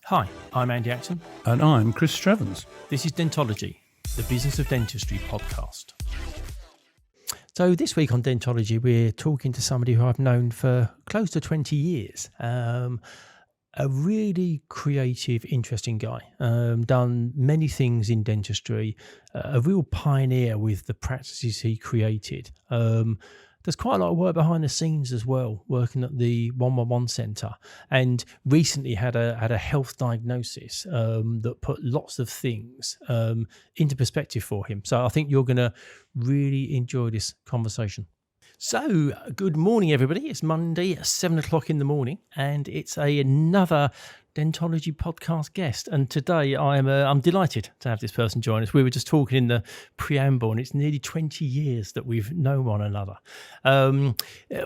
Hi, I'm Andy Acton. And I'm Chris Strevens. This is Dentology, the Business of Dentistry podcast. So this week on Dentology, we're talking to somebody who I've known for close to 20 years. A really creative, interesting guy. Done many things in dentistry. A real pioneer with the practices he created. There's quite a lot of work behind the scenes as well, working at the 111 Centre, and recently had a health diagnosis that put lots of things into perspective for him. So I think you're going to really enjoy this conversation. So, good morning, everybody. It's Monday at 7 o'clock in the morning, and it's another Dentology podcast guest. And today I'm delighted to have this person join us. We were just talking in the preamble, and it's nearly 20 years that we've known one another.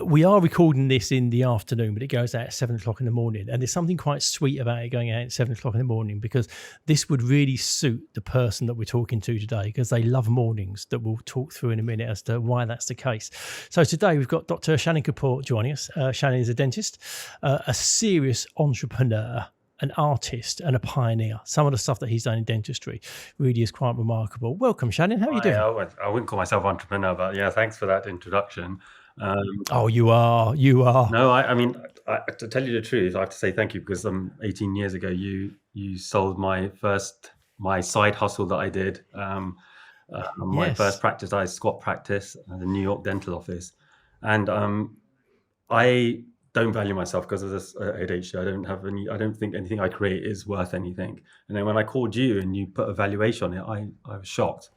We are recording this in the afternoon, but it goes out at 7 o'clock in the morning. And there's something quite sweet about it going out at 7 o'clock in the morning, because this would really suit the person that we're talking to today, because they love mornings, that we'll talk through in a minute as to why that's the case. So today we've got Dr Shalin Kapoor joining us. Shalin is a dentist, a serious entrepreneur, an artist and a pioneer. Some of the stuff that he's done in dentistry really is quite remarkable. Welcome, Shannon. How are you doing? I wouldn't call myself entrepreneur, but yeah, thanks for that introduction. You are. No, I mean, to tell you the truth, I have to say thank you, because 18 years ago, you sold my side hustle that I did. My first practice, I squat practice at the New York dental office. And I don't value myself because of this ADHD. I don't think anything I create is worth anything. And then when I called you and you put a valuation on it, I was shocked.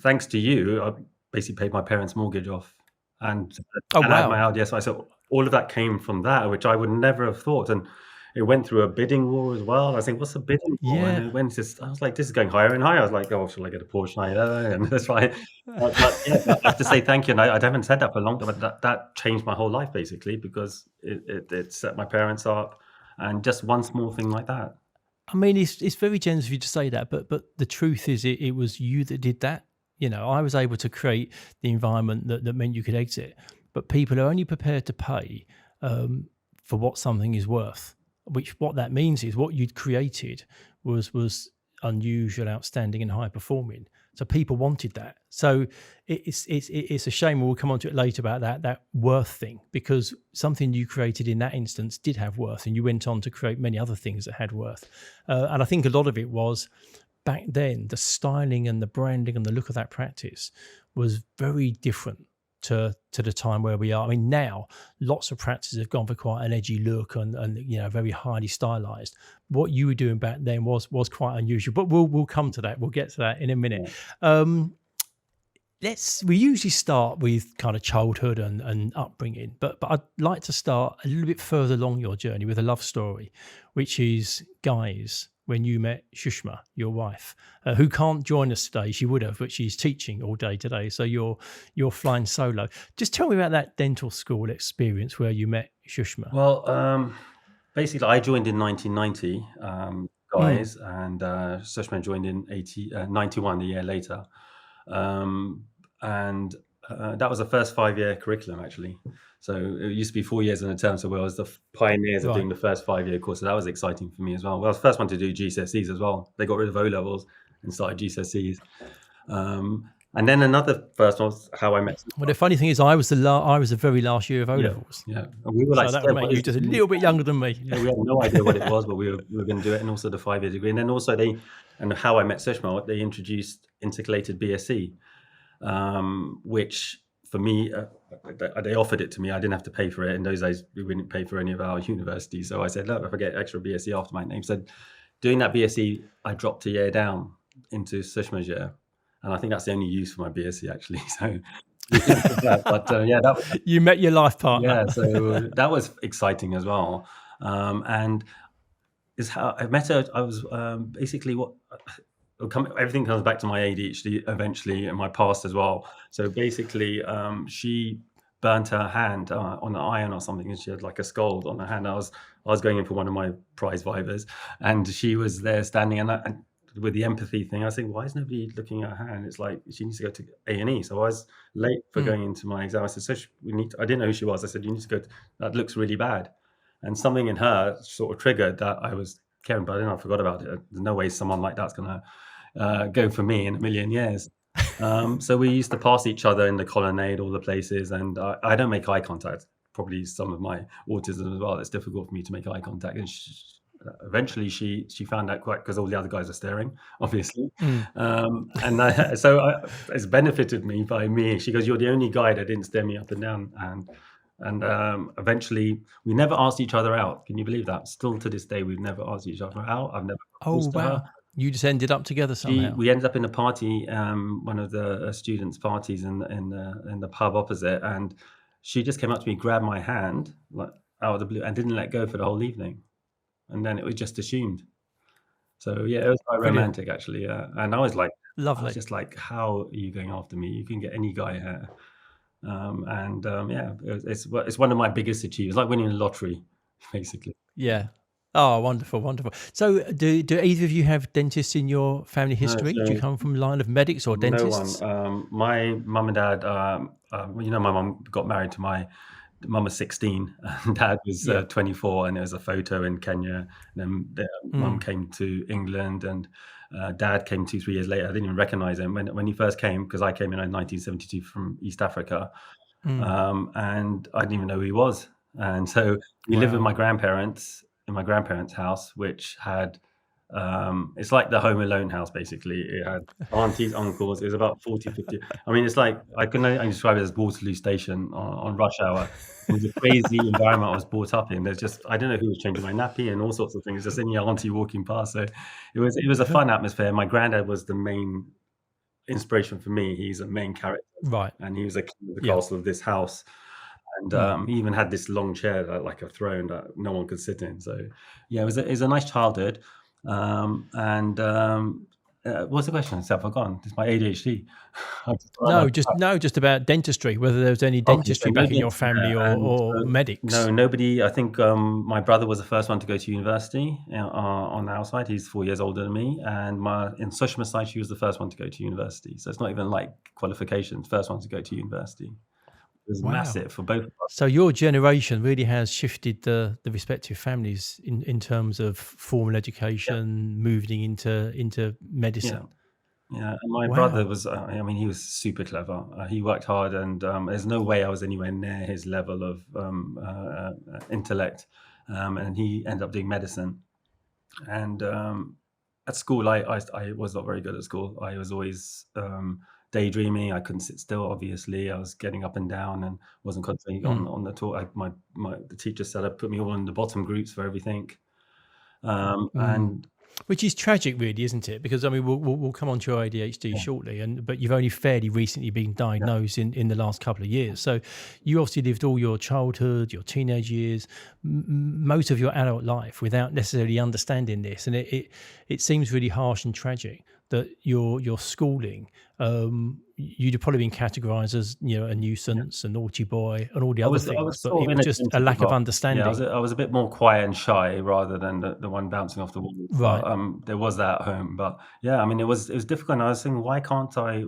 Thanks to you, I basically paid my parents' mortgage off. And I had my house. Yes, so all of that came from that, which I would never have thought. And it went through a bidding war as well. I was like, what's a bidding war? Yeah. And I was like, this is going higher and higher. I was like, oh, shall I get a Porsche 911? And that's right. But I have to say thank you. And I haven't said that for a long time, but that changed my whole life, basically, because it set my parents up. And just one small thing like that. I mean, it's very generous of you to say that, but the truth is it was you that did that. You know, I was able to create the environment that meant you could exit. But people are only prepared to pay for what something is worth. What that means is what you'd created was unusual, outstanding, and high performing. So people wanted that. So it's a shame. We'll come on to it later about that worth thing, because something you created in that instance did have worth, and you went on to create many other things that had worth. And I think a lot of it was back then the styling and the branding and the look of that practice was very different to the time where we are. I mean, now lots of practices have gone for quite an edgy look and very highly stylized. What you were doing back then was quite unusual, but we'll come to that. We'll get to that in a minute. Yeah. We usually start with kind of childhood and upbringing, but I'd like to start a little bit further along your journey with a love story, which is, guys, when you met Shushma, your wife, who can't join us today. She would have, but she's teaching all day today, so you're flying solo. Just tell me about that dental school experience where you met Shushma. Well, basically, I joined in 1990, guys, and Shushma joined in 91, a year later. And that was the first 5-year curriculum, actually. So it used to be 4 years in a term, so I was the pioneers of doing the first 5-year course. So that was exciting for me as well. Well, I was the first one to do GCSEs as well. They got rid of O-levels and started GCSEs. And then another first one was how I met. Well, the funny thing is, I was the very last year of O-levels. Yeah. And we were like, so that would make you just a little bit younger than me. Yeah, we had no idea what it was, but we were going to do it, and also the 5-year degree. And then also how I met Sushma, they introduced intercalated BSc, which for me, they offered it to me. I didn't have to pay for it. In those days, we wouldn't pay for any of our universities. So I said, look, if I get extra BSc after my name. So doing that BSc, I dropped a year down into Sushma's year. And I think that's the only use for my BSc, actually. So, that was, you met your life partner. Yeah, so that was exciting as well. And is how I met her. I was basically everything comes back to my ADHD eventually, and my past as well. So basically, she burnt her hand on an iron or something, and she had like a scald on her hand. I was going in for one of my prize vivas, and she was there standing, and with the empathy thing, I was thinking, why is nobody looking at her hand? It's like she needs to go to A&E. So I was late for going into my exam. I said, I didn't know who she was. I said, you need to go. That looks really bad. and something in her sort of triggered that I was caring, but then I forgot about it. There's no way someone like that's going to go for me in a million years. So we used to pass each other in the colonnade, all the places, and I don't make eye contact. Probably some of my autism as well. It's difficult for me to make eye contact, and eventually she found out quite, because all the other guys are staring, obviously. It's benefited me by me. She goes, "You're the only guy that didn't stare me up and down," and eventually we never asked each other out. Can you believe that? Still to this day, we've never asked each other out. I've never Oh, proposed to her. wow. You just ended up together somehow. We ended up in a party, one of the students' parties in the pub opposite, and she just came up to me, grabbed my hand like out of the blue, and didn't let go for the whole evening. And then it was just assumed. So yeah, it was quite Brilliant. romantic actually. Yeah, and I was Lovely. just like, how are you going after me? You can get any guy here. Yeah, it's one of my biggest achievements, like winning the lottery, basically. Yeah. Oh, wonderful, wonderful. So do either of you have dentists in your family No, history? Do you so come from a line of medics or no dentists? one. My mum and dad. My mum got married to my mum was 16 and dad was Yeah. 24, and there was a photo in Kenya. And then mum came to England, and dad came 2-3 years later. I didn't even recognize him when he first came, because I came in 1972 from East Africa. And I didn't even know who he was. And so we lived with Wow. my grandparents in my grandparents' house, which had it's like the Home Alone house, basically. It had aunties, uncles. It was about 40, 50. I mean, it's like I describe it as Waterloo Station on rush hour. It was a crazy environment I was brought up in. There's just, I don't know who was changing my nappy and all sorts of things. Just any auntie walking past. So it was a fun atmosphere. My granddad was the main inspiration for me. He's a main character, Right. and he was a king of the Yeah. castle of this house. And he even had this long chair, like a throne that no one could sit in. So yeah, it was a nice childhood. What's the question? I've forgotten. It's my ADHD. Just about dentistry, whether there was any Okay, so dentistry no back in your dentistry family there, or no, medics. nobody. I think my brother was the first one to go to university on our side. He's 4 years older than me, and in Sushma's side, she was the first one to go to university. So it's not even like qualifications. First one to go to university. It was Wow. massive for both of us. So your generation really has shifted the respective families in terms of formal education, moving into medicine. Yeah, and my Wow. brother was, he was super clever. He worked hard, and there's no way I was anywhere near his level of intellect. And he ended up doing medicine. And at school, I was not very good at school. I was always daydreaming. I couldn't sit still, obviously. I was getting up and down and wasn't concentrating on the talk. The teacher said I put me all in the bottom groups for everything. And which is tragic, really, isn't it? Because I mean, we'll come on to your ADHD shortly, but you've only fairly recently been diagnosed in the last couple of years. So you obviously lived all your childhood, your teenage years, most of your adult life without necessarily understanding this, and it seems really harsh and tragic that your schooling, you'd have probably been categorised as a nuisance, a naughty boy, and all the other things, but it was just a lack of understanding. I was a bit more quiet and shy rather than the one bouncing off the wall. Right. But, there was that at home. But yeah, I mean, it was difficult. And I was thinking, why can't I?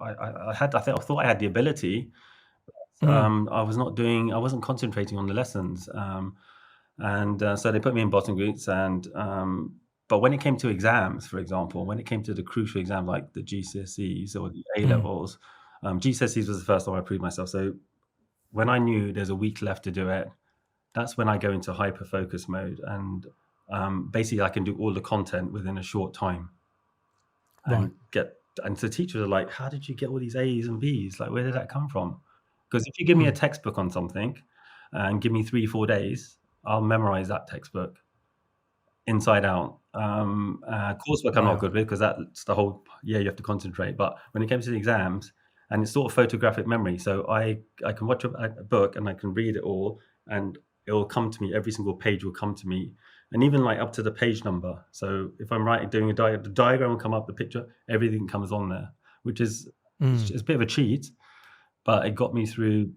I thought I had the ability. I wasn't concentrating on the lessons. So they put me in bottom groups, but when it came to exams, for example, when it came to the crucial exams like the GCSEs or the A levels, GCSEs was the first time I proved myself. So when I knew there's a week left to do it, that's when I go into hyper focus mode, and basically I can do all the content within a short time. And the teachers are like, "How did you get all these A's and B's? Like, where did that come from?" Because if you give me a textbook on something and give me 3-4 days, I'll memorize that textbook inside out. Coursework I'm not good with, because that's the whole year you have to concentrate. But when it comes to the exams, and it's sort of photographic memory, so I can watch a book and I can read it all, and it will come to me. Every single page will come to me, and even like up to the page number. So if I'm doing the diagram will come up, the picture, everything comes on there, which is it's a bit of a cheat, but it got me through.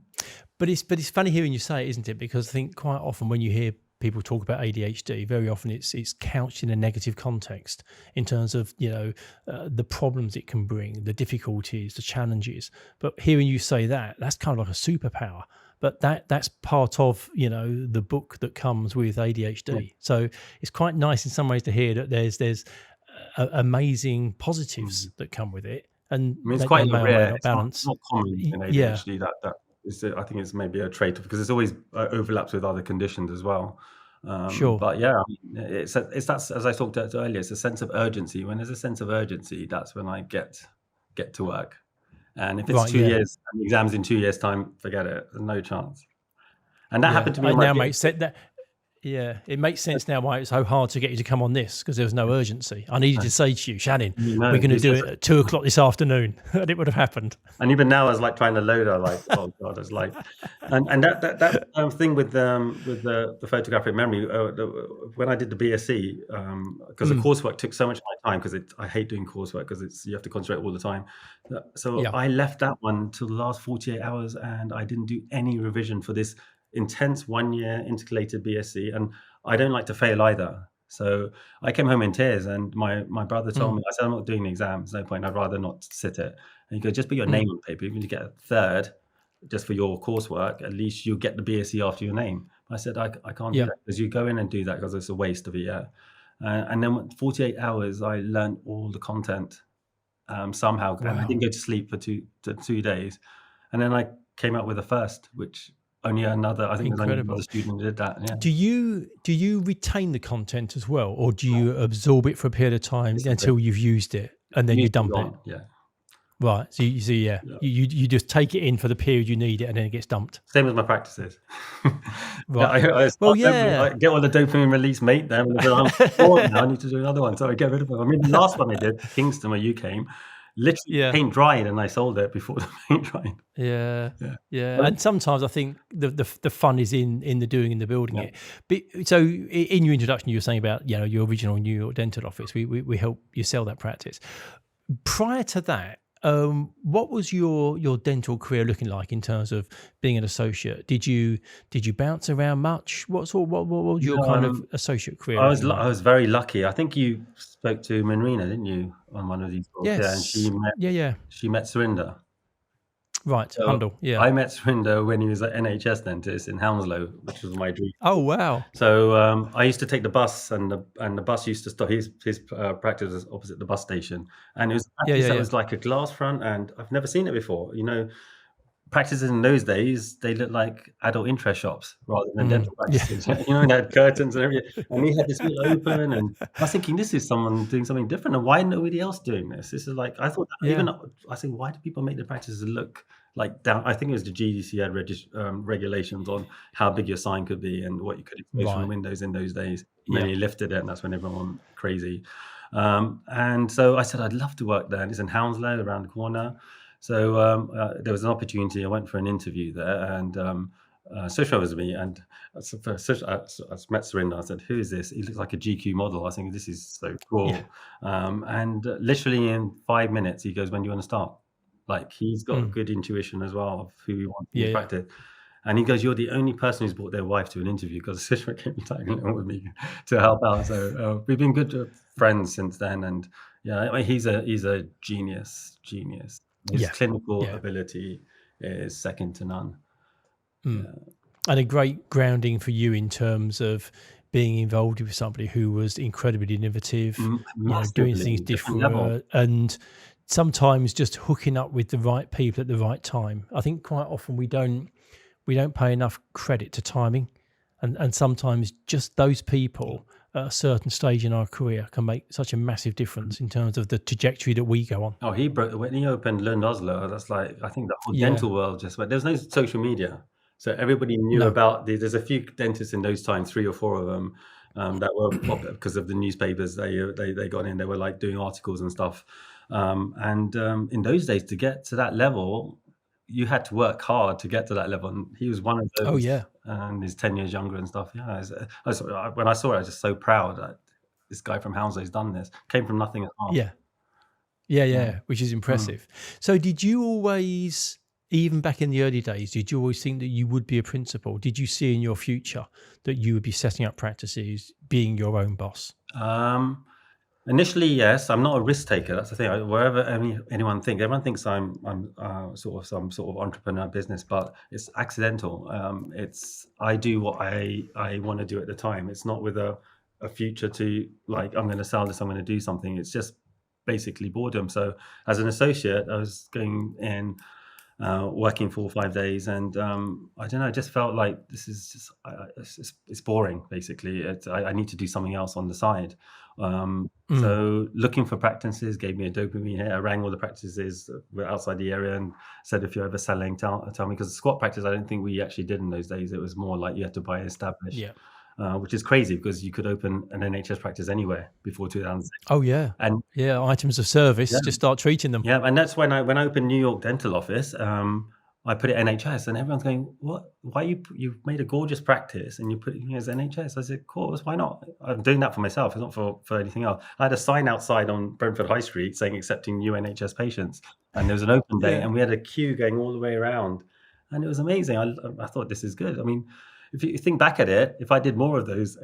But it's funny hearing you say it, isn't it? Because I think quite often when you hear people talk about ADHD, very often it's couched in a negative context in terms of the problems it can bring, the difficulties, the challenges. But hearing you say that's kind of like a superpower, but that's part of, you know, the book that comes with ADHD. So it's quite nice in some ways to hear that there's amazing positives that come with it, and I mean, it's that they quite may or may rare. not It's balance. not common in Yeah, ADHD. That is, I think it's maybe a trait because it's always overlaps with other conditions as well. sure. But yeah, I mean, it's that's as I talked about earlier. It's a sense of urgency. When there's a sense of urgency, that's when I get to work. And if it's Right, 2 yeah. years and the exam's in 2 years' time, forget it. There's no chance. And that Yeah, happened to me it in my now makes PhD. sense. Yeah, it makes sense now why it's so hard to get you to come on this, because there was no urgency. I needed to say to you, Shannon, You we're know, going to it's do just, it at 2 o'clock this afternoon, and it would have happened. and even now, I was like trying to load her, like, oh god, it's like, and that thing with the photographic memory. When I did the BSc, because the coursework took so much of my time, because I hate doing coursework because you have to concentrate all the time. So Yeah. I left that one till the last 48 hours, and I didn't do any revision for this intense 1 year intercalated BSc, and I don't like to fail either. So I came home in tears, and my brother told Mm, me, I said, I'm not doing the exam. There's no point. I'd rather not sit it. And he goes, just put your mm. name on paper. Even if you get a third, just for your coursework, at least you'll get the BSc after your name. I said, I can't do Yeah. that, because you go in and do that because it's a waste of a year. And then 48 hours, I learned all the content somehow, and I Wow. didn't go to sleep for 2 days. And then I came out with a first, which only another, I think there's only another Incredible. student who did that. Yeah. Do you retain the content as well, or do you absorb it for a period of time This is it. until you've used it and then you Used and dump it? gone. Yeah. Right. So you see, yeah, Yeah. you just take it in for the period you need it, and then it gets dumped. Same as my practices. Yeah, Right. I Well, start them, yeah. I get all the dopamine release, mate, them, and then I'm bored now, I need to do another one, so I get rid of them. I mean, the last one I did, Kingston, where you came, literally Yeah. paint dried, and I sold it before the paint dried. Yeah, Yeah. yeah, But and sometimes I think the fun is in the doing and the building yeah. it. But so in your introduction, you were saying about, you know, your original New York dental office. We help you sell that practice. Prior to that, what was your dental career looking like in terms of being an associate? Did you bounce around much? What was your kind of Um, associate career looking I like? was very lucky. I think you spoke to Marina, didn't you, on one of these calls? Yeah, and Yes. Yeah. Yeah. she met Surinder. Right. So Handel. Yeah. I met Surinder when he was an NHS dentist in Hounslow, which was my dream. Oh wow. So I used to take the bus, and the bus used to stop. His practice was opposite the bus station, and it was a Yeah. practice Yeah. that Yeah. was like a glass front, and I've never seen it before. You know, practices in those days, they looked like adult interest shops rather than dental Yeah. practices. You know, they had curtains and everything, and he had this all open, and I was thinking, this is someone doing something different, and why nobody else doing this? This is like, I thought that Yeah. even I think, why do people make the practices look like down? I think it was the GDC had regulations on how big your sign could be and what you could expose from the Right. windows in those days. And Yeah. then he lifted it, and that's when everyone went crazy. And so I said, I'd love to work there. And it's in Hounslow, around the corner. So there was an opportunity. I went for an interview there, and Susha was with me. And I met Surinder. I said, "Who is this? He looks like a GQ model." I was thinking, this is so cool. Yeah. And literally in 5 minutes, he goes, "When do you want to start?" Like, he's got good intuition as well of who he wants Yeah. to Yeah. practice. And he goes, "You're the only person who's brought their wife to an interview," because Susha came tagging along with me to help out. So we've been good friends since then. And yeah, I mean, he's a genius. His Yeah. clinical Yeah. ability is second to none. Mm. Yeah. And a great grounding for you in terms of being involved with somebody who was incredibly innovative, you know, doing Massively things different level. different, and sometimes just hooking up with the right people at the right time. I think quite often we don't pay enough credit to timing, and sometimes just those people at a certain stage in our career can make such a massive difference in terms of the trajectory that we go on. Oh, when he opened Lund Oslo, that's like, I think the whole Yeah. dental world just went. There's no social media, so everybody knew No. about there's a few dentists in those times, 3 or 4 of them, that were popular because of the newspapers. They got in. They were like doing articles and stuff. In those days, to get to that level, you had to work hard to get to that level. And he was one of Oh those. yeah. And he's 10 years younger and stuff. Yeah, when I saw it, I was just so proud that this guy from Hounslow's done this. Came from nothing at all. Yeah. Yeah. Yeah. Yeah. Which is impressive. So did you always, even back in the early days, did you always think that you would be a principal? Did you see in your future that you would be setting up practices, being your own boss? Initially, yes. I'm not a risk taker. That's the thing. Wherever anyone thinks, everyone thinks I'm sort of some sort of entrepreneur business, but it's accidental. I do what I want to do at the time. It's not with a future to like I'm going to sell this. I'm going to do something. It's just basically boredom. So as an associate, I was going in. Working 4 or 5 days, and I don't know. I just felt like this is just it's boring. Basically, I need to do something else on the side. So looking for practices gave me a dopamine hit. I rang all the practices that were outside the area and said, if you're ever selling, tell me, because the squat practice I don't think we actually did in those days. It was more like you had to buy established. Yeah. Which is crazy because you could open an NHS practice anywhere before 2006. Oh yeah. And yeah, items of service, just start treating them. yeah, and that's when I opened New York Dental Office. I put it NHS, and everyone's going, "What? Why you've made a gorgeous practice and you put it here as NHS?" I said, "Of course, why not? I'm doing that for myself. It's not for anything else." I had a sign outside on Brentford High Street saying accepting new NHS patients, and there was an open day, and we had a queue going all the way around, and it was amazing. I thought this is good. I mean, if you think back at it, if I did more of those,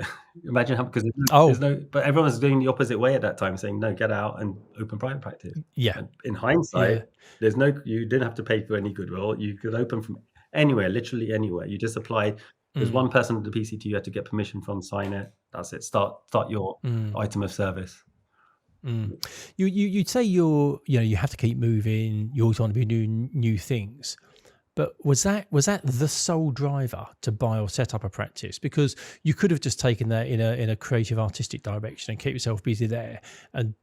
imagine how, because there's no, but everyone was doing the opposite way at that time, saying no, get out and open private practice. Yeah. And in hindsight, you didn't have to pay for any goodwill. You could open from anywhere, literally anywhere. You just applied. There's one person at the PCT you had to get permission from, sign it. That's it. Start your item of service. You'd say you have to keep moving. You always want to be doing new things. But was that the sole driver to buy or set up a practice? Because you could have just taken that in a creative, artistic direction and keep yourself busy there, and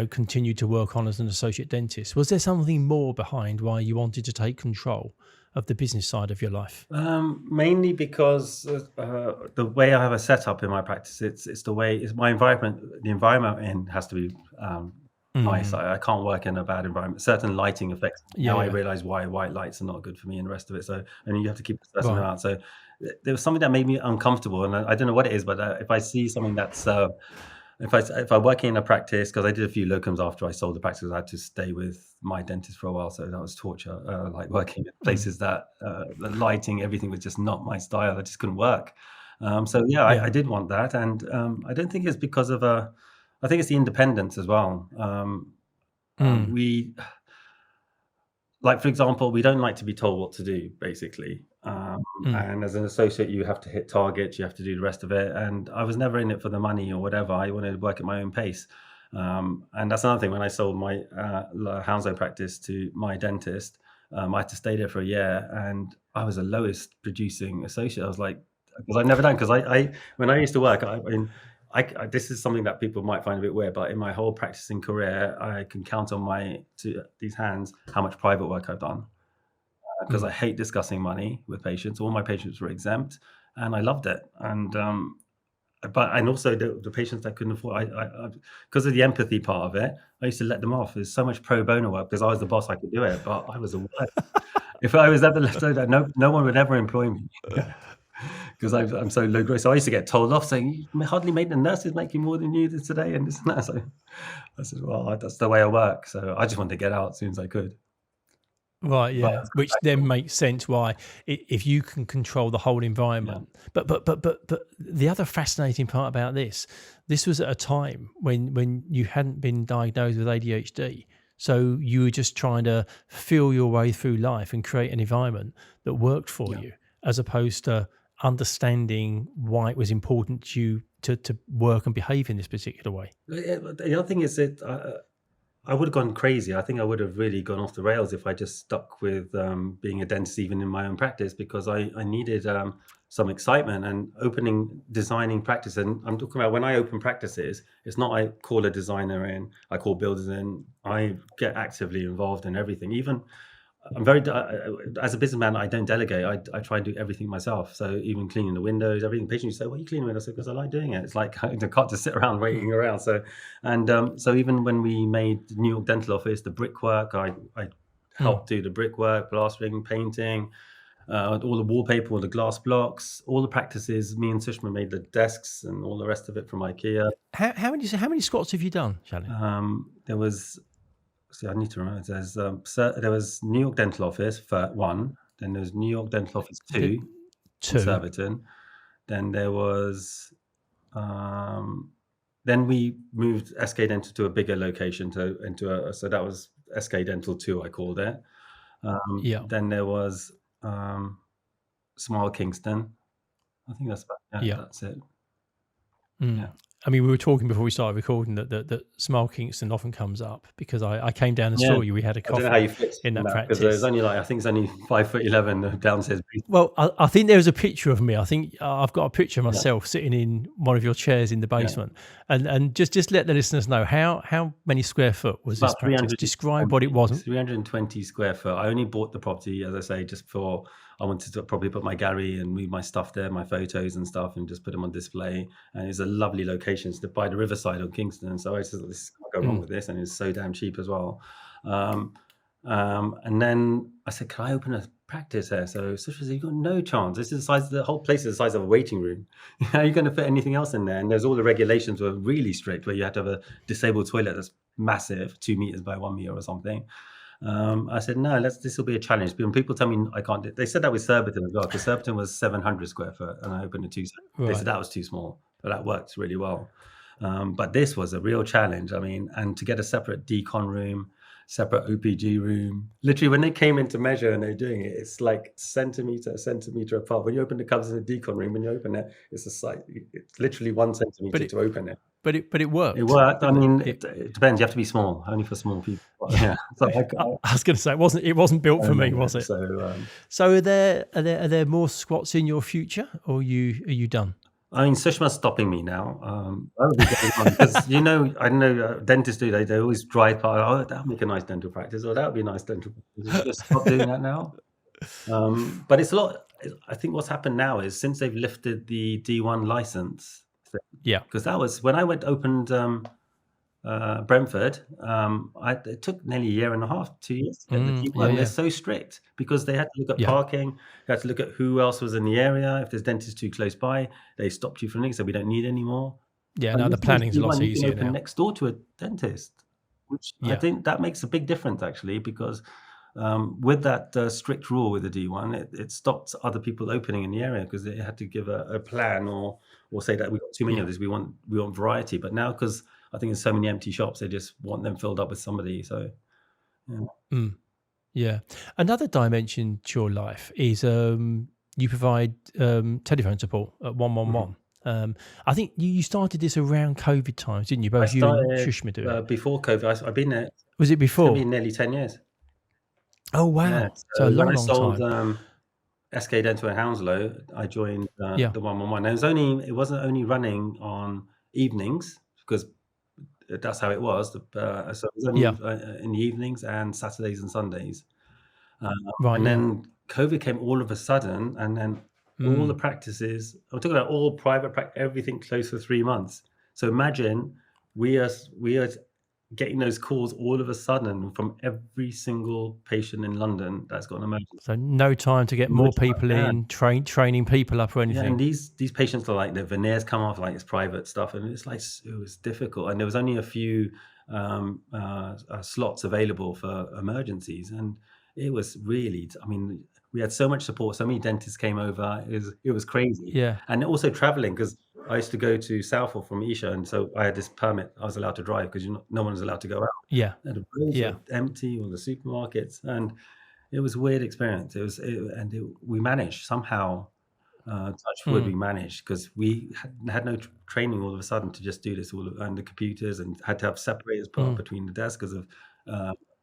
continue to work on as an associate dentist. Was there something more behind why you wanted to take control of the business side of your life? Mainly because the way I have a setup in my practice, it's the way it's my environment. The environment in has to be nice. I can't work in a bad environment. Certain lighting effects. Now I realize why white lights are not good for me and the rest of it. So, and you have to keep stressing them out. So there was something that made me uncomfortable, and I don't know what it is, but if I see something that's if I'm working in a practice, because I did a few locums after I sold the practice, I had to stay with my dentist for a while, so that was torture. Like working in places that the lighting, everything was just not my style. I just couldn't work. I did want that, and I don't think it's because of I think it's the independence as well. We, like, for example, we don't like to be told what to do, basically. And as an associate, you have to hit targets, you have to do the rest of it. And I was never in it for the money or whatever. I wanted to work at my own pace. And that's another thing. When I sold my Hounslow practice to my dentist, I had to stay there for a year, and I was the lowest producing associate. I was like, because I've never done, because when I used to work, this is something that people might find a bit weird, but in my whole practicing career, I can count on these hands how much private work I've done, because I hate discussing money with patients. All my patients were exempt, and I loved it. And also the patients that couldn't afford, because of the empathy part of it, I used to let them off. There's so much pro bono work because I was the boss, I could do it, but I was the worst. If I was ever left over, no one would ever employ me. Because I'm so low grade. So I used to get told off saying, "You hardly made the nurses making more than you did today," and this and that. So I said, "Well, that's the way I work." So I just wanted to get out as soon as I could. Right, yeah, which then makes sense why if you can control the whole environment. But the other fascinating part about this was at a time when you hadn't been diagnosed with ADHD. So you were just trying to feel your way through life and create an environment that worked for you, as opposed to understanding why it was important to you to work and behave in this particular way. The other thing is that I would have gone crazy. I think I would have really gone off the rails if I just stuck with being a dentist, even in my own practice, because I needed some excitement and designing practice. And I'm talking about when I open practices, it's not I call a designer in, I call builders in, I get actively involved in everything. Even I'm very, as a businessman, I don't delegate. I try and do everything myself. So even cleaning the windows, everything. Patients say, "What are you cleaning windows?" I say, "Because I like doing it." It's like I can't just sit around waiting around. So, so even when we made the New York Dental Office, the brickwork, I helped do the brickwork, plastering, painting, all the wallpaper, all the glass blocks, all the practices. Me and Sushma made the desks and all the rest of it from IKEA. How many squats have you done, Shalin? There was. See, I need to remember. There was New York Dental Office for 1. Then there was New York Dental Office 2 in Surbiton. Then there was then we moved SK Dental to a bigger location, so that was SK Dental 2, I called it. Yeah. Then there was Smile Kingston. I think that's Yeah. that's it. Mm. Yeah. I mean, we were talking before we started recording that Smile Kingston often comes up because I came down and saw you. We had a I don't know how you coffee fit in in that that, because there's practice. only I think it's only 5'11" downstairs. Well, I think there was a picture of me. I think I've got a picture of Yeah. myself sitting in one of your chairs in the basement. And just let the listeners know how many square foot was this About practice? Describe what it was. 320 square foot. I only bought the property, as I say, just for I wanted to probably put my gallery and move my stuff there, my photos and stuff, and just put them on display. And it's a lovely location. It's by the riverside of Kingston. So I said, this can't go wrong with this, and it's so damn cheap as well. And then I said, can I open a practice here? So Susha said, you've got no chance. This is the size. The whole place is the size of a waiting room. How are you going to fit anything else in there? And there's all the regulations were really strict, where you had to have a disabled toilet that's massive, 2 meters by 1 meter or something. I said, no, this will be a challenge. When people tell me I can't do it, they said that with Surbiton as well, because Surbiton was 700 square foot and I opened a 2. They said that was too small, but that worked really well. But this was a real challenge. I mean, and to get a separate decon room, separate OPG room, literally when they came in to measure and they're doing it, it's like centimeter apart. When you open the covers in the decon room, when you open it, it's literally 1 centimeter to open it. But it worked. It worked. I mean, it depends. You have to be small, only for small people. But yeah. So I was going to say it wasn't built for me, was it? So are there more squats in your future, or are you done? I mean, Sushma's stopping me now. Because I know dentists do. They always drive by. Oh, that'll make a nice dental practice, or that would be a nice dental practice. Just stop doing that now. But it's a lot. I think what's happened now is since they've lifted the D1 license. Yeah, because that was when I opened Brentford. It took nearly a year and a half, 2 years to get the D1. They're so strict because they had to look at parking. They had to look at who else was in the area. If there's dentists too close by, they stopped you from links, so we don't need any more. Yeah, now the planning's a lot easier now. Next door to a dentist, which I think that makes a big difference actually, because with that strict rule with the D1, it stopped other people opening in the area because they had to give a plan or say that we've got too many of this. We want variety. But now, because I think there's so many empty shops, they just want them filled up with somebody. So yeah. Another dimension to your life is you provide telephone support at 111. I think you started this around COVID times, didn't you? Both you and Shushma do it. Before COVID. I've been there. Was it before? It's been nearly 10 years. Oh wow! Yeah. So a long sold, time. SK Dental in Hounslow, I joined the 111. It wasn't only running on evenings, because that's how it was. So it was only in the evenings and Saturdays and Sundays. And then COVID came all of a sudden, and then all the practices. I'm talking about all private practice, everything closed for 3 months. So imagine we are getting those calls all of a sudden from every single patient in London that's got an emergency. So no time to get more people in, training people up or anything. Yeah, and these patients are like, their veneers come off, like it's private stuff, and it's like, it was difficult. And there was only a few slots available for emergencies, and it was really, I mean, we had so much support. So many dentists came over. It was crazy. Yeah. And also traveling, because I used to go to Southall from Isha, and so I had this permit. I was allowed to drive because no one was allowed to go out. Yeah. And the roads were empty, all the supermarkets, and it was a weird experience. We managed somehow. Touch wood, we managed, because we had no training all of a sudden to just do this and the computers, and had to have separators put up between the desks because of.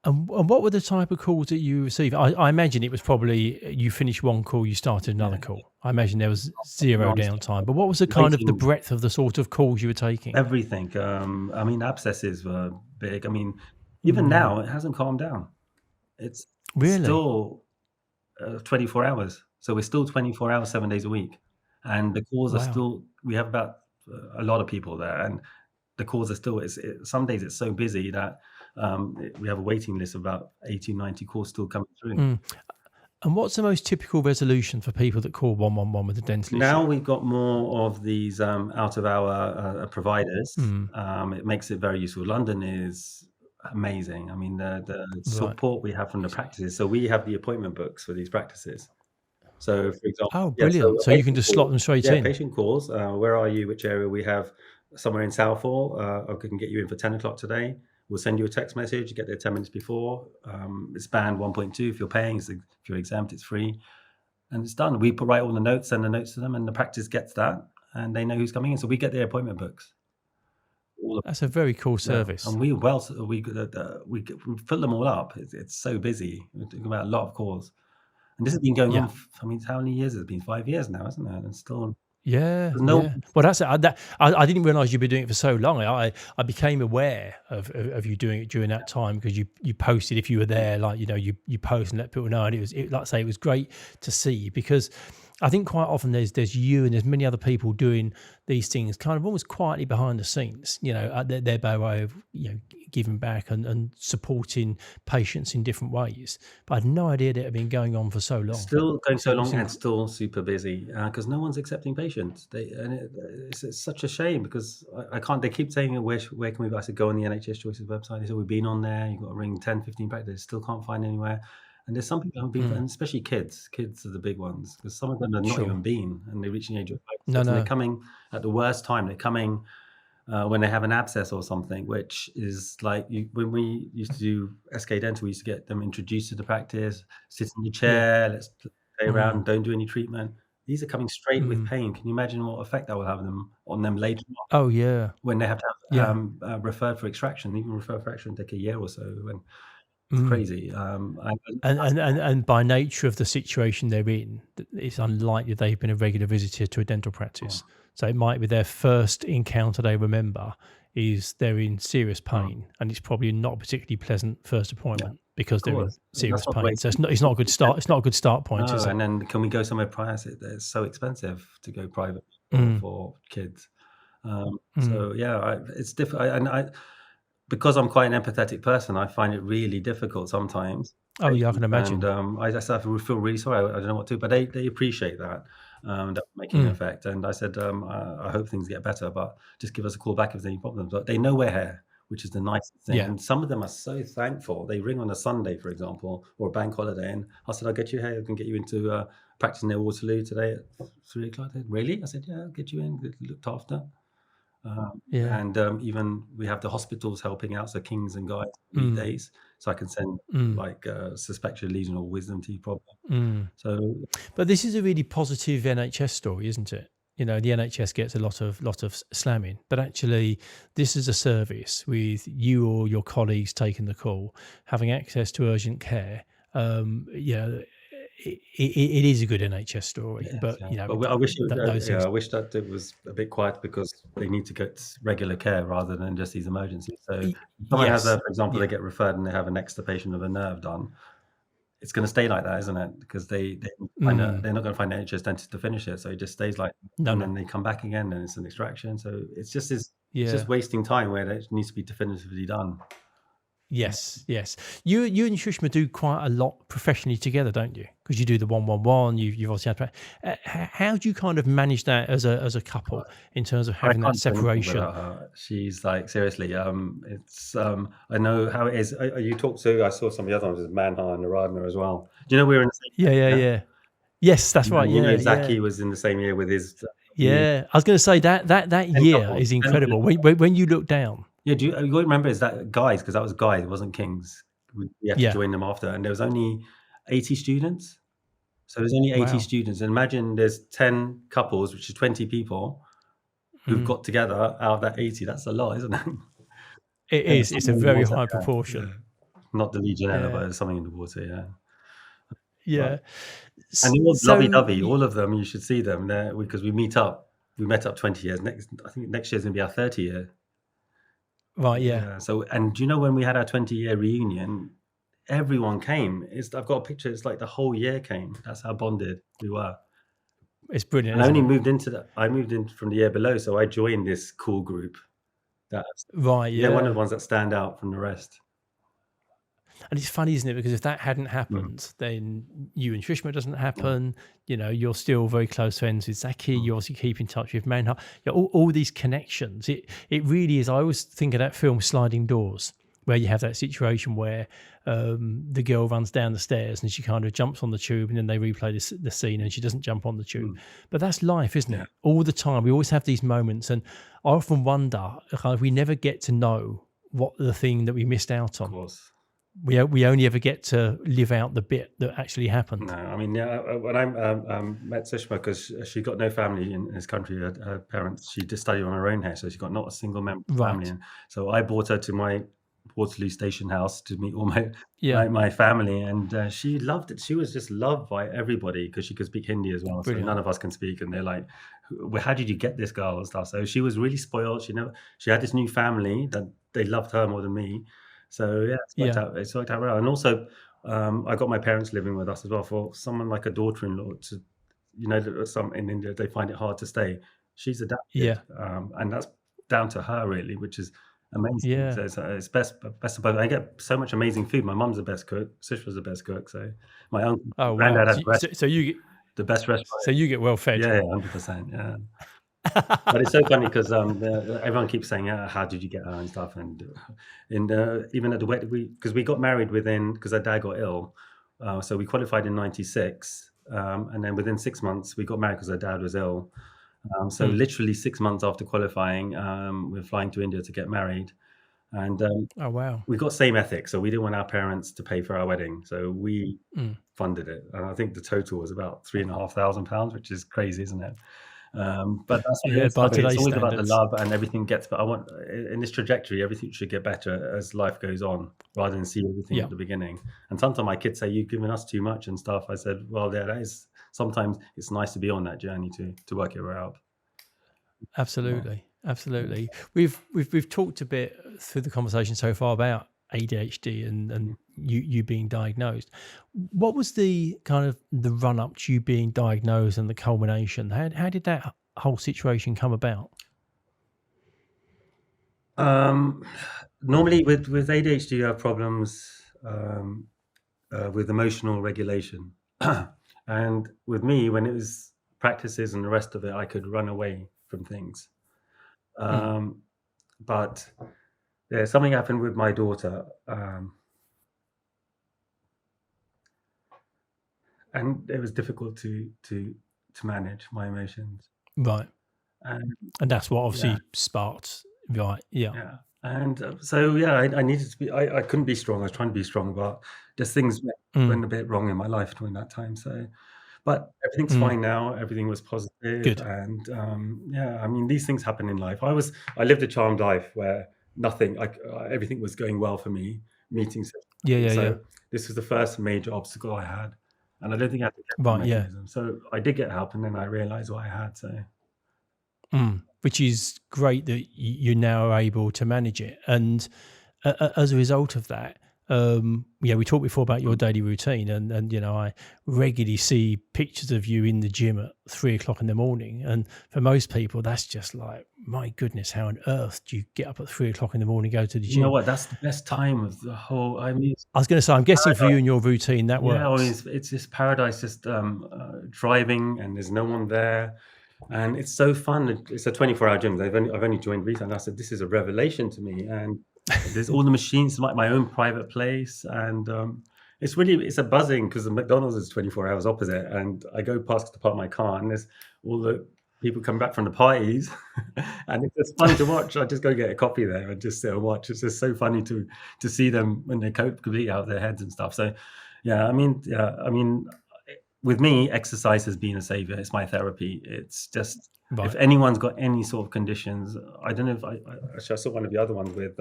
And what were the type of calls that you received? I imagine it was probably you finished one call, you started another call. I imagine there was zero downtime. But what was the kind of the breadth of the sort of calls you were taking? Everything. I mean, abscesses were big. I mean, even now it hasn't calmed down. It's still 24 hours. So we're still 24 hours, 7 days a week, and the calls are still. We have about a lot of people there, and the calls are still. Some days it's so busy that. We have a waiting list of about 80, 90 calls still coming through. And what's the most typical resolution for people that call 111 with a dental issue? Now we've got more of these out-of-hour providers. It makes it very useful. London is amazing. I mean, the support we have from the practices. So we have the appointment books for these practices. So, for example... Oh, brilliant. So you can just slot them straight in. Patient calls. Where are you? Which area? We have somewhere in Southall. I can get you in for 10 o'clock today. We'll send you a text message. You get there 10 minutes before. It's band 1.2. If you're paying, if you're exempt, it's free. And it's done. We write all the notes, send the notes to them, and the practice gets that, and they know who's coming in. So we get their appointment books. That's a very cool service. And we fill them all up. It's so busy. We're talking about a lot of calls. And this has been going on, I mean, how many years has it been? 5 years now, isn't it? And still... Yeah, no, yeah. Well, that's it. I didn't realize you'd been doing it for so long. I became aware of you doing it during that time because you posted if you were there, like, you know, you post and let people know. And like I say, it was great to see, because I think quite often there's you and there's many other people doing these things kind of almost quietly behind the scenes, you know, their way of, you know, giving back and supporting patients in different ways. But I had no idea that it had been going on for so long. Still going so long and still super busy because no one's accepting patients. It's such a shame because I can't. They keep saying, where can we go? I said, go on the NHS Choices website. They said, we've been on there. You've got to ring 10, 15 practices. Still can't find anywhere. And there's some people who've been, and especially kids. Kids are the big ones because some of them have not even been, and they're reaching the age of 5. No. They're coming at the worst time. They're coming when they have an abscess or something, which is like when we used to do SK Dental, we used to get them introduced to the practice, sit in the chair, let's play around, don't do any treatment. These are coming straight with pain. Can you imagine what effect that will have on them later on? Oh, yeah. When they have to have referred for extraction, even refer for extraction take a year or so. When it's crazy. And by nature of the situation they're in, it's unlikely they've been a regular visitor to a dental practice. So it might be their first encounter they remember is they're in serious pain, and it's probably not a particularly pleasant first appointment because they're in serious pain. So it's not a good start. It's not a good start point, is it? And then can we go somewhere private? It's so expensive to go private for kids. So yeah, it's different. And because I'm quite an empathetic person, I find it really difficult sometimes. Oh yeah, I can imagine. And I feel really sorry. I don't know what to do, but they appreciate that. That making an effect. And I said, I hope things get better, but just give us a call back if there's any problems. But they know we're here, which is the nicest thing. Yeah. And some of them are so thankful. They ring on a Sunday, for example, or a bank holiday, and I said, I'll get you here. I can get you into practice near Waterloo today at 3 o'clock. Really? I said, yeah, I'll get you in. Get looked after. And even we have the hospitals helping out, so Kings and Guys weekdays, so I can send like suspected lesional wisdom teeth problem. So, but this is a really positive NHS story, isn't it? You know, the NHS gets a lot of slamming, but actually, this is a service with you or your colleagues taking the call, having access to urgent care. You know, it is a good NHS story, but you know, but I wish that it was a bit quiet because they need to get regular care rather than just these emergencies. So if someone has for example, they get referred and they have an extirpation of a nerve done, it's going to stay like that, isn't it? Because they're not going to find an NHS dentist to finish it, so it just stays like that. And then they come back again, and it's an extraction. So it's just just wasting time where it needs to be definitively done. Yes. You and Shushma do quite a lot professionally together, don't you? Because you do the 111. You've obviously had. How do you kind of manage that as a couple in terms of having that separation? She's like, seriously. It's I know how it is. You talked to. I saw some of the other ones, Manhar and Naradna as well. Do you know we were in the same? Yeah. Yes, that's right. You know, Zaki was in the same year with his. I was going to say that year is incredible. When you look down. Yeah, you remember is that Guys, because that was Guys, it wasn't Kings. We had to join them after, and there was only 80 students. So there's only 80 students. And imagine there's 10 couples, which is 20 people who've got together out of that 80. That's a lot, isn't it? It is. It's a very high proportion. Yeah. Not the Legionella, but there's something in the water, Yeah. Right. And they're all lovey-dovey, all of them. You should see them there because we met up 20 years. I think next year's going to be our 30 year. Right, yeah. So, and do you know when we had our 20-year reunion, everyone came. I've got a picture. It's like the whole year came. That's how bonded we were. It's brilliant. And I only moved into that. I moved in from the year below, so I joined this cool group. One of the ones that stand out from the rest. And it's funny, isn't it? Because if that hadn't happened, then you and Shushma doesn't happen. You know, you're still very close friends with Zaki. You obviously keep in touch with Manhar. All these connections. It really is. I always think of that film Sliding Doors, where you have that situation where the girl runs down the stairs and she kind of jumps on the tube, and then they replay the scene and she doesn't jump on the tube. But that's life, isn't Yeah. it? All the time. We always have these moments. And I often wonder, kind of, we never get to know what the thing that we missed out Of on. course. We only ever get to live out the bit that actually happened. No, I mean, yeah, when I met Sushma, because she got no family in this country, her parents, she just studied on her own here, so she got not a single member of the family. Right. And so I brought her to my Waterloo Station house to meet all my Yeah. my family, and she loved it. She was just loved by everybody because she could speak Hindi as well. Brilliant. So none of us can speak, and they're like, "Well, how did you get this girl?" and stuff. So she was really spoiled. She had this new family that they loved her more than me. So yeah, it's worked out well. And also, I got my parents living with us as well. For someone like a daughter-in-law, to some in India, they find it hard to stay. She's adapted, and that's down to her really, which is amazing. Yeah. So it's best of both. I get so much amazing food. My mum's the best cook. Sushma's the best cook. So my uncle, Oh, granddad wow. had So you get the best restaurant. so you get well fed. Yeah, 100%. Yeah. But it's so funny because everyone keeps saying, "How did you get her?" and stuff. And even at the wedding, because we got married because our dad got ill, so we qualified in '96, and then within 6 months we got married because our dad was ill. So literally 6 months after qualifying, we're flying to India to get married, and Oh, wow. we got same ethics, so we didn't want our parents to pay for our wedding, so we funded it, and I think the total was about £3,500, which is crazy, isn't it? But that's what it is. by It's today's always about the standards. love, and everything gets. But I want in this trajectory, everything should get better as life goes on, rather than see everything at the beginning. And sometimes my kids say, "You've given us too much" and stuff. I said, "Well, yeah, that is. Sometimes it's nice to be on that journey to work it out." Absolutely. Absolutely. We've talked a bit through the conversation so far about ADHD and you being diagnosed. What was the kind of the run up to you being diagnosed and the culmination? How did that whole situation come about? Normally, with ADHD, you have problems with emotional regulation, and with me, when it was practices and the rest of it, I could run away from things. But yeah, something happened with my daughter, and it was difficult to manage my emotions. Right. And And that's what obviously sparked. Right. Yeah. yeah, and so yeah, I needed to be. I couldn't be strong. I was trying to be strong, but just things went a bit wrong in my life during that time. So, but everything's fine now. Everything was positive, Good. and yeah, I mean, these things happen in life. I lived a charmed life where nothing, like everything was going well for me. Meetings. So this was the first major obstacle I had, and I don't think I had to get Right. mechanism. So I did get help, and then I realized what I had. So Which is great that you now are able to manage it. And as a result of that, we talked before about your daily routine, and I regularly see pictures of you in the gym at 3:00 in the morning. And for most people, that's just like, my goodness, how on earth do you get up at 3:00 in the morning, go to the you gym? know what? That's the best time of the whole. I mean, I was going to say, I'm guessing for you and your routine that works. yeah, I mean, it's just paradise, just driving, and there's no one there, and it's so fun. It's a 24-hour gym. I've only joined recently, and I said this is a revelation to me. And there's all the machines, like my own private place, and it's a buzzing because the McDonald's is 24 hours opposite, and I go past to park my car, and there's all the people come back from the parties, and it's just fun to watch. I just go get a coffee there and just sit and watch. It's just so funny to see them when they're completely out of their heads and stuff. So, I mean, with me, exercise has been a savior. It's my therapy. It's just if anyone's got any sort of conditions, I don't know if I saw one of the other ones with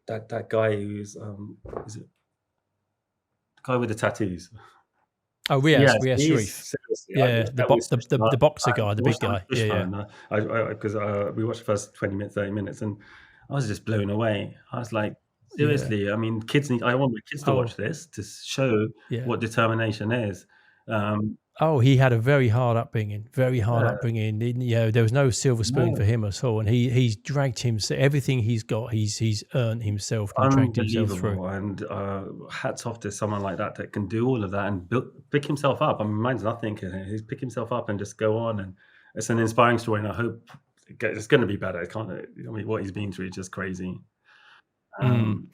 that guy who's is it the guy with the tattoos? Oh, Riaz Yes, Sharif. seriously, The boxer guy, the big guy. Because we watched the first 20 minutes, 30 minutes, and I was just blown away. I was like, seriously, I mean, I want my kids to watch this to show what determination is. He had a very hard upbringing. There was no silver spoon for him at all, and he's dragged himself. Everything he's got, he's earned himself and dragged himself through. And hats off to someone like that can do all of that and pick himself up. I mean, mine's nothing. He's pick himself up and just go on, and it's an inspiring story. And I hope it's going to be better. I mean, what he's been through is just crazy. Mm. Um,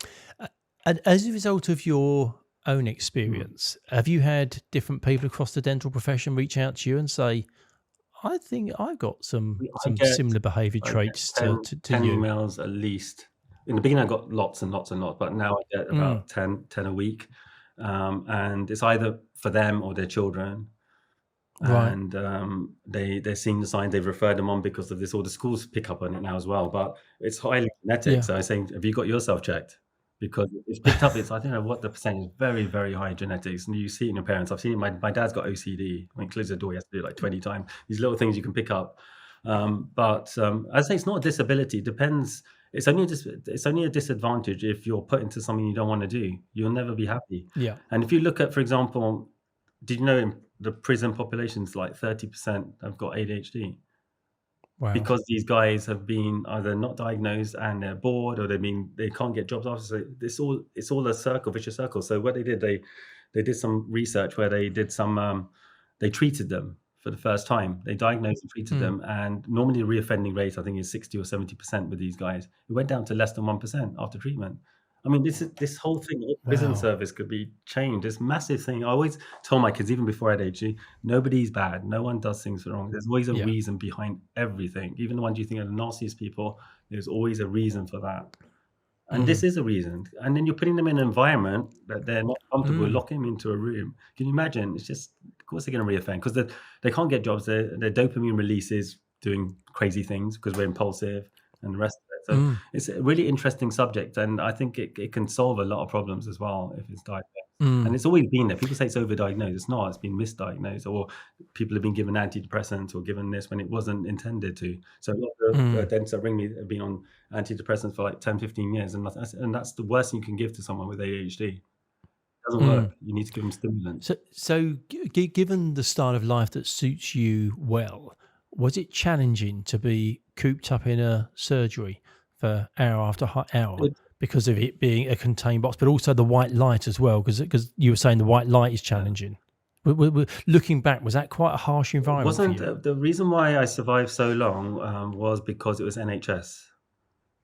And as a result of your own mm. experience, have you had different people across the dental profession reach out to you and say, "I think I've got some I get similar behavior I get traits 10, to 10 you"? emails at least. In the beginning, I got lots and lots and lots, but now I get Mm. about 10 a week. And it's either for them or their children. Right. And they're seeing the signs, they've referred them on because of this. All the schools pick up on it now as well. But it's highly genetic. Yeah. So I was saying, have you got yourself checked? Because it's picked up. It's I don't know what the percentage is. Very very high genetics, and you see it in your parents. I've seen it. My dad's got OCD. When he closes the door, he has to do it like 20 times. These little things you can pick up. But I say it's not a disability. It depends. It's only a disadvantage if you're put into something you don't want to do. You'll never be happy. Yeah. And if you look at, for example, did you know in the prison population's like 30% have got ADHD? Wow. Because these guys have been either not diagnosed and they're bored, or they can't get jobs after. So it's all a circle, vicious circle. So what they did, they did some research where they did some they treated them for the first time. They diagnosed and treated Mm. them, and normally the reoffending rate I think is 60 or 70% with these guys. It went down to less than 1% after treatment. I mean, this whole thing, the whole prison Wow. service could be changed. This massive thing. I always tell my kids, even before I had ADHD, nobody's bad. No one does things wrong. There's always a Yeah. reason behind everything. Even the ones you think are the nastiest people, there's always a reason for that. And this Mm. is a reason. And then you're putting them in an environment that they're not comfortable, Mm. locking them into a room. Can you imagine? It's just, of course, they're going to reoffend because they can't get jobs. Their dopamine release is doing crazy things because we're impulsive and the rest of it. So Mm. it's a really interesting subject. And I think it can solve a lot of problems as well if it's diagnosed. And Mm. it's always been there. People say it's overdiagnosed. It's not. It's been misdiagnosed, or people have been given antidepressants or given this when it wasn't intended to. So a lot of the Mm. dentists that ring me have been on antidepressants for like 10, 15 years, and that's the worst thing you can give to someone with ADHD. It doesn't work. Mm. You need to give them stimulants. So given the style of life that suits you well, was it challenging to be cooped up in a surgery for hour after hour It because of it being a contained box, but also the white light as well? Because you were saying the white light is yeah. challenging. Looking back, was that quite a harsh It environment for wasn't you? the reason why I survived so long was because it was NHS,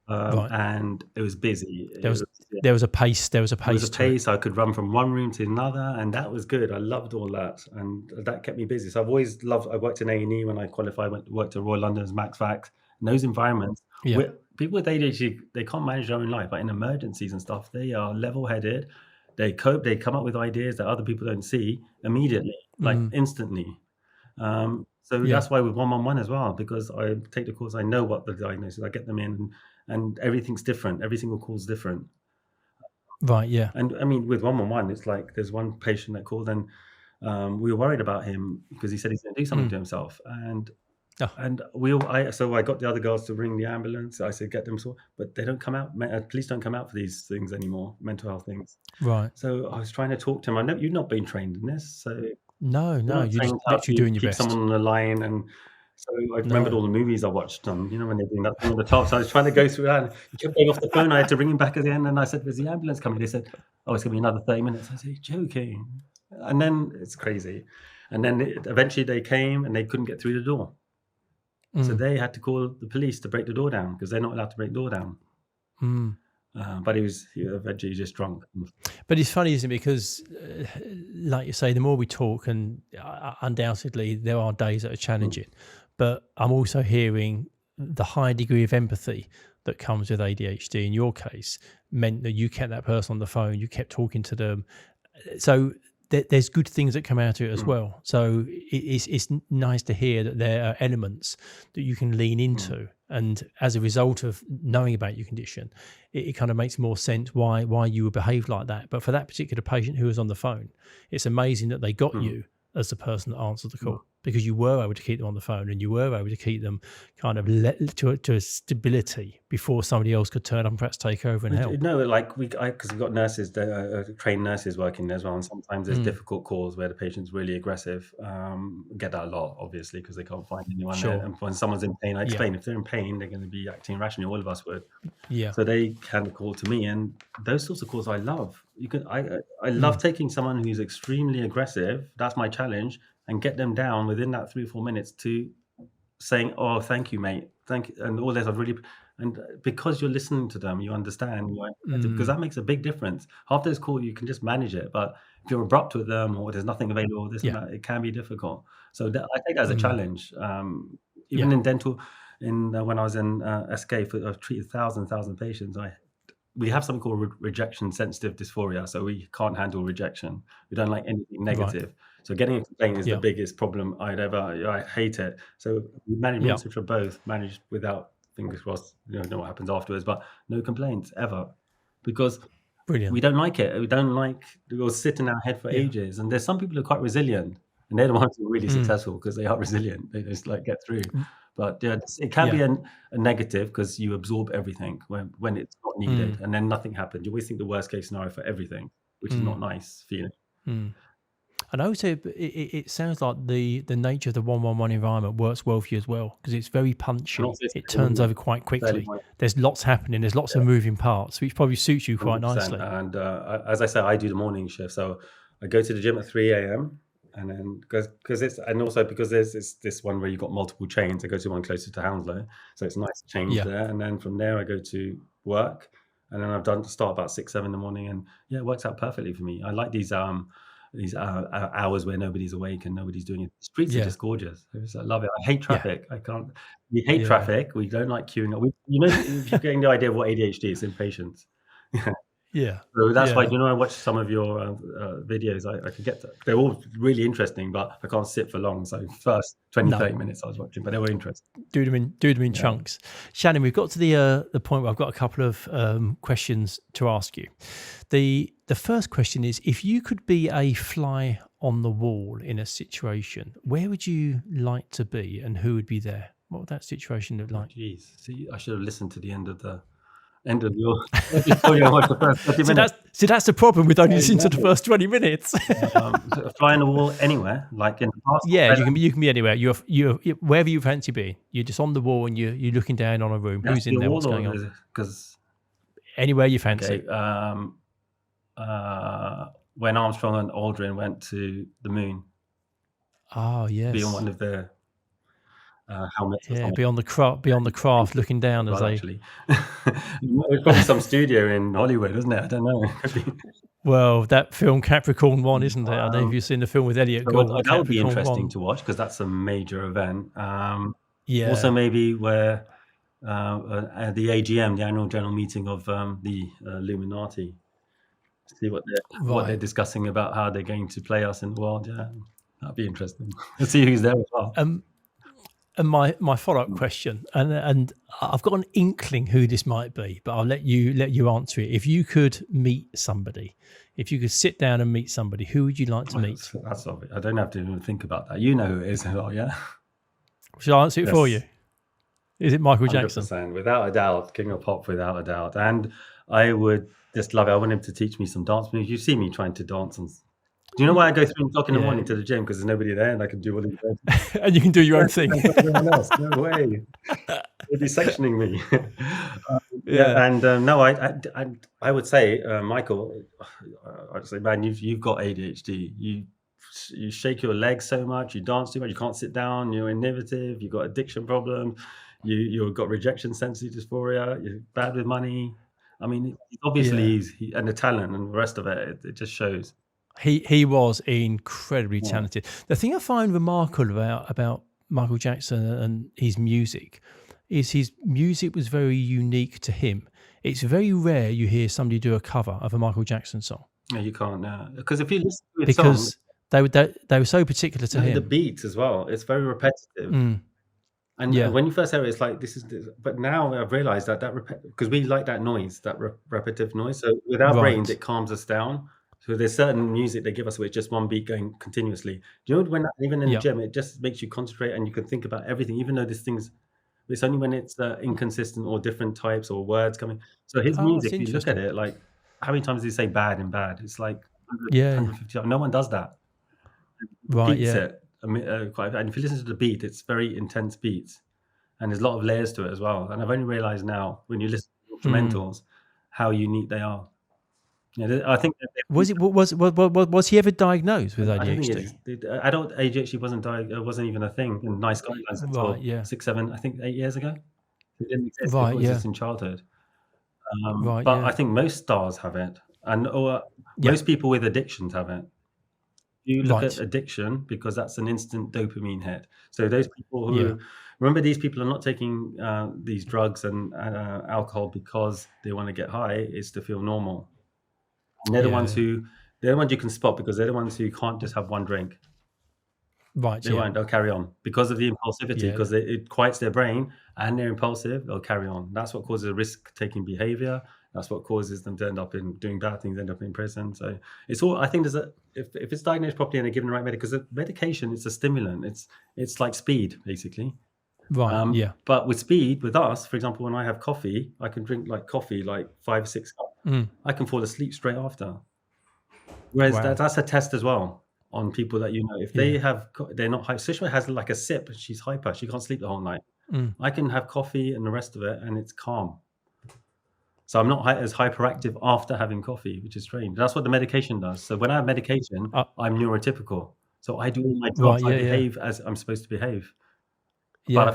Right. and it was busy. There It was was, yeah, there was a pace. There was a there was a pace to it. pace. I could run from one room to another, and that was good. I loved all that, and that kept me busy. So I've always loved. I worked in A&E when I qualified. Worked at Royal London's Max Fac. In those environments, Yeah. where people with ADHD, they can't manage their own life, but in emergencies and stuff, they are level-headed. They cope. They come up with ideas that other people don't see immediately, like Mm. instantly. So Yeah. that's why with 111 as well, because I take the course, I know what the diagnosis. I get them in, and everything's different. Every single call is different. Right. Yeah. And I mean, with 111, it's like there's one patient that called, and we were worried about him because he said he's going to do something Mm. to himself, and Oh, and we all, so I got the other girls to ring the ambulance. I said get them, but they don't come out. Police don't come out for these things anymore, mental health things. right. So I was trying to talk to him. I know you've not been trained in this, so No. you're No. not You're just trained how literally to doing your keep best. someone on the line. And so I remembered No. all the movies I watched, when they're doing that thing on the top. So I was trying to go through that, and he kept going off the phone. I had to ring him back at the end, and I said, "There's the ambulance coming." They said, "Oh, it's gonna be another 30 minutes." I said, "You're joking." And then it's crazy. And then eventually they came, and they couldn't get through the door. So Mm. they had to call the police to break the door down because they're not allowed to break the door down. Mm. But he eventually just drunk. But it's funny, isn't it? Because, like you say, the more we talk, and undoubtedly there are days that are Mm, challenging, but I'm also hearing the high degree of empathy that comes with ADHD. In your case, meant that you kept that person on the phone, you kept talking to them. So there's good things that come out of it as mm, well. So it's nice to hear that there are elements that you can lean mm, into, and as a result of knowing about your condition, it kind of makes more sense why you would behave like that. But for that particular patient who was on the phone, it's amazing that they got mm, you as the person that answered the mm. call, because you were able to keep them on the phone, and you were able to keep them kind of to a stability before somebody else could turn up and perhaps take over and help. No, like because we've got nurses, trained nurses working there as well, and sometimes there's Mm, difficult calls where the patient's really aggressive. Get that a lot, obviously, because they can't find anyone there. sure. And when someone's in pain, I Yeah. explain if they're in pain, they're going to be acting irrationally. All of us would. Yeah. So they can call to me, and those sorts of calls I love. I love Mm, taking someone who's extremely aggressive. That's my challenge, and get them down within that 3 or 4 minutes to saying, "Oh, thank you, mate. thank you, and all this. I've really, and because you're listening to them, you understand, because that makes a big difference. Half those calls you can just manage it, but if you're abrupt with them or there's nothing available, this and Yeah. that, it can be difficult. So I take that as a challenge. Even Yeah. in dental, when I was in SK, I've treated thousands patients. We have something called rejection sensitive dysphoria, so we can't handle rejection. We don't like anything negative. So getting a complaint is the biggest problem I hate it. So we manage Yeah. which are both managed without, fingers crossed, know what happens afterwards, but no complaints ever, because Brilliant. we don't like it. We don't like, we'll sit in our head for ages. And there's some people who are quite resilient, and they're the ones who are really successful because they are resilient. They just like get through. But yeah, it can be a negative because you absorb everything when it's not needed, and then nothing happens. You always think the worst case scenario for everything, which is not nice feeling. And also, it sounds like the nature of the 111 environment works well for you as well, because it's very punchy. It turns over quite quickly. There's lots happening. There's lots of moving parts, which probably suits you quite 100%. Nicely. And as I said, I do the morning shift, so I go to the gym at 3 a.m. and then because there's this one where you've got multiple chains. I go to one closer to Hounslow, so it's nice to change there. And then from there, I go to work, and then I've start about 6-7 in the morning, and it works out perfectly for me. I like these hours where nobody's awake and nobody's doing it. The streets are just gorgeous. I love it. I hate traffic. I can't. We hate traffic. We don't like queuing up. If you're getting the idea of what ADHD is, impatience. Yeah. So that's why, I watch some of your videos. I could get to, they're all really interesting, but I can't sit for long. So first 30 minutes I was watching, but they were interesting. Do them in chunks. Shalin, we've got to the point where I've got a couple of questions to ask you. The first question is, if you could be a fly on the wall in a situation, where would you like to be and who would be there? What would that situation look like? Geez, see, I should have listened to the end of your before you watched the first 30 minutes. That's the problem with only listening to the first 20 minutes. Fly on the wall anywhere, like in the past. Yeah, you can be anywhere. You're wherever you fancy being. You're just on the wall and you're looking down on a room. Who's in there? What's going on? Because anywhere you fancy. When Armstrong and Aldrin went to the moon. Oh yes. Be on one of their helmets. Yeah, be on the craft, looking down as they. Actually, it's probably some studio in Hollywood, isn't it? I don't know. Well, that film Capricorn 1, isn't it? I don't know if you've seen the film with Elliot Gould. That would be interesting to watch because that's a major event. Also, maybe where at the AGM, the annual general meeting of the Illuminati, see what they're discussing about how they're going to play us in the world. Yeah, that'd be interesting. Let's see who's there as well. And my follow-up question, and I've got an inkling who this might be, but I'll let you answer it. If you could meet somebody, if you could sit down and meet somebody, who would you like to meet? That's obvious. I don't have to even think about that. You know who it is. Oh, yeah. Should I answer it for you? Is it Michael Jackson? 100%, without a doubt, King of Pop, without a doubt. And I would just love it. I want him to teach me some dance moves. You see me trying to dance and. Do you know why I go 3 o'clock in the morning to the gym? Because there's nobody there and I can do what I'm doing. And you can do your own thing. No way. They'd be sectioning me. And no, I would say, Michael, I'd say, man, you've got ADHD. You shake your legs so much, you dance too much, you can't sit down, you're innovative, you've got addiction problems, you've got rejection sensitive dysphoria, you're bad with money. I mean, obviously, and the talent and the rest of it just shows. He was incredibly talented. The thing I find remarkable about Michael Jackson and his music is his music was very unique to him. It's very rare you hear somebody do a cover of a Michael Jackson song. No, you can't now. Because if you listen to it, because they were so particular to him. The beats as well. It's very repetitive. And when you first hear it, it's like this. But now I've realised that because we like that noise, that repetitive noise. So with our brains, it calms us down. So there's certain music they give us where it's just one beat going continuously. Do you know when even in the gym, it just makes you concentrate and you can think about everything, even though it's only when it's inconsistent or different types or words coming. So his music, if you look at it, like how many times do you say bad and bad? It's like 150. No one does that. Beats it. And if you listen to the beat, it's very intense beats, and there's a lot of layers to it as well. And I've only realised now when you listen to instrumentals how unique they are. Yeah, I think was he ever diagnosed with ADHD? Adult ADHD wasn't even a thing in nice guidelines until 6, 7, I think 8 years ago. It didn't exist. It Right. was Yeah. just in childhood. Right. But Yeah. I think most stars have it, or Yeah. most people with addictions have it. You look at Right. addiction because that's an instant dopamine hit. So those people Yeah. who remember, these people are not taking these drugs and alcohol because they want to get high. It's to feel normal. And they're the ones Yeah. you can spot, because they're the ones who can't just have one drink. Right. They Yeah. won't. They'll carry on because of the impulsivity, Yeah. because it quiets their brain and they're impulsive. They'll carry on. That's what causes a risk-taking behavior. That's what causes them to end up in doing bad things, end up in prison. So it's all. I think if it's diagnosed properly and they're given the right because medication, it's a stimulant. It's like speed, basically. Right. Yeah. But with speed, with us, for example, when I have coffee, I can drink coffee 5 or 6 cups. I can fall asleep straight after. Whereas Wow. that's a test as well on people that if they're not hyper. Sushma has a sip, she's hyper, she can't sleep the whole night. I can have coffee and the rest of it and it's calm. So I'm not as hyperactive after having coffee, which is strange. That's what the medication does. So when I have medication, I'm neurotypical. So I do all my jobs, I behave as I'm supposed to behave. Yeah. But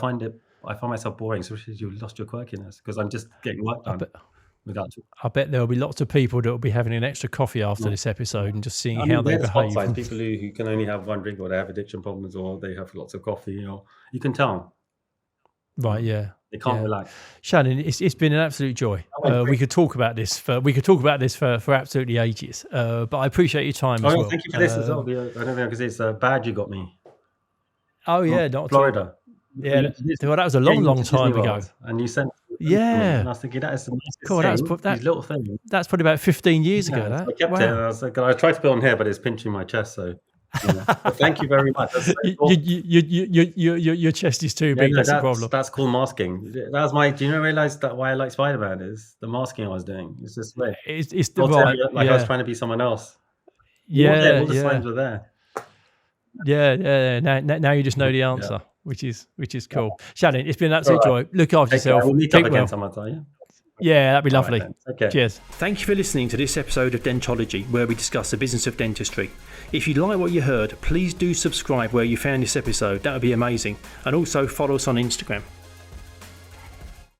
I find myself boring, especially you lost your quirkiness, because I'm just getting work done. I bet there'll be lots of people that will be having an extra coffee after this episode and just seeing how they behave. People who can only have one drink, or they have addiction problems, or they have lots of coffee, you can tell. Right, yeah. They can't relax. Shalin, it's been an absolute joy. We could talk about this for absolutely ages. But I appreciate your time as well. Thank you for this as well. I don't know, because it's a badge you got me. Oh yeah, not Florida. Yeah, well, that was a long time ago. And you sent. Yeah. And I was thinking, that is the nicest cool, thing. These little things. That's probably about 15 years ago. So I kept it, and I was like, I tried to put it on here, but it's pinching my chest. So, but thank you very much. That's cool. Your chest is too big. That's the problem. That's called masking. That was my. Do you realize that why I like Spider-Man is the masking I was doing? It's just weird. It's the right. I was trying to be someone else. Yeah, all the signs were there. Yeah. Now you just know the answer. Which is cool. Shalin, it's been an absolute joy. Look after yourself. We'll meet up again sometime, yeah, that'd be lovely. Okay. Cheers. Thank you for listening to this episode of Dentology, where we discuss the business of dentistry. If you like what you heard, please do subscribe where you found this episode. That would be amazing. And also follow us on Instagram.